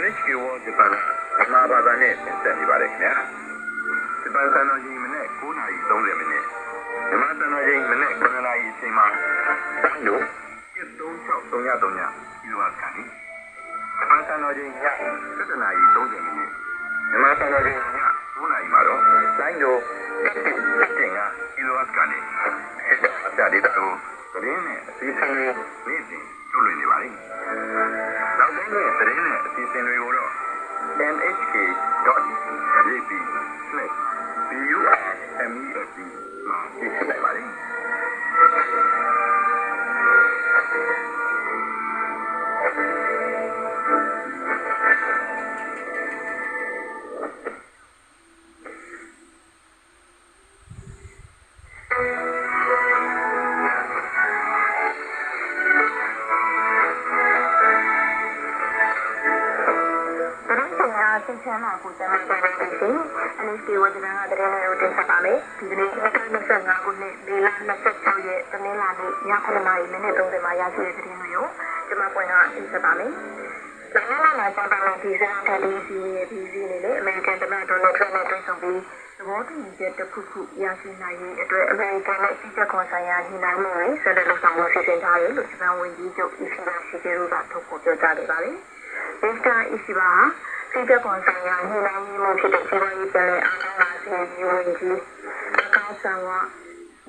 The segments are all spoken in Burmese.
NHK World Japan မြန်မာဘာသာနဲ့တင်ဆက်နေပါတယ်ခင်ဗျာဂျပန်စံတော်ချိန်မနေ့9:30မိနစ်မြန်မာစံတော်ချိန်မနေ့9:00နာရီအချိန်မှာတိုင်းတို့13633ကီလိုဝတ်ကနေဂျပန်စံတော်ချိန်ည7:30မိနစ်မြန်မာစံတော်ချိန်ည9:00နာရီမှာတော့တိုင်းတို့1ကကီလိုဝတ်ကနေအကြဒေတာတို့သတင်းနဲ့အစီအစဉ်တွေနေ့စဉ်ထုတ်လွှင့်နေပါလိမ့်နောက်ပိုင်းနဲ့သတင်းနဲ့အစီအစဉ်တွေကိုတော့ nhk.jp/BURMEFD မှာကြည့်နိုင်ပါလိမ့်新鲜嘛，古镇嘛，这边的行。NHK 我这边啊，这边有点啥吧没？今年25ခုနှစ်မေလ26ရက်တနင်္လာနေ့ည9:30မိနစ်30မှာရရှိတဲ့သတင်းတွေရောကျွန်မပွင့်ကတင်ဆက်ပါမယ်။နိုင်ငံမှာကျန်းမာရေးပြည်စံတယ်လီစီရဲ့ပြည်စည်းနေလေအမေရိကန်သမ္မတဒေါ်နယ်ထရမ့်နဲ့တွေ့ဆုံပြီးသဘောတူညီချက်တစ်ခုခုရရှိနိုင်ရေးအတွက်အမေရိကန်နဲ့ပြည်သက်ခွန်ဆိုင်ရာညှိနှိုင်းမှုတွေဆက်လက်လုပ်ဆောင်ဖို့စီစဉ်ထားတယ်လို့ဂျပန်ဝန်ကြီးချုပ်အီရှိဘာရှိဂေရုကထုတ်ဖော်ပြောကြားခဲ့ပါတယ်။မစ္စတာအီရှိဘာပြည်သက်ခွန်ဆိုင်ရာညှိနှိုင်းမှုဖြစ်တဲ့စီးပွားရေးပြည်နယ်အားလုံးကစီရင်ဝန်ကြီးအကောင့်ဆန်ဝ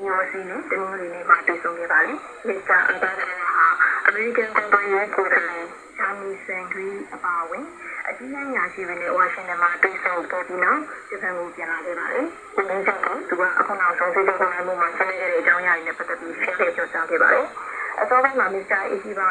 မျိုးစီနဲ့တနင်္ဂနွေနေ့မှာတွေ့ဆုံခဲ့ပါတယ်။မစ္စတာအန်တိုနီယိုဟာအမေရိကန်ကွန်ဂရက်ကိုယ်စားလှယ်ဂျာနီဆန်ဂရီအပါအဝင်အကြီးအကဲရာရှိတွေနဲ့ဝါရှင်တန်မှာတွေ့ဆုံခဲ့ပြီးနောက်ဂျပန်ကိုပြန်လာခဲ့ပါတယ်။ဒီနေ့ကျတော့သူကအခုနောက်ဆုံးစစ်တပ်ကမှုမှာဆက်လက်ခဲ့တဲ့အကြောင်းအရာတွေနဲ့ပတ်သက်ပြီးရှင်းပြပြောကြားခဲ့ပါတယ်။အစောပိုင်းမှာမစ္စတာအီရှိဘာ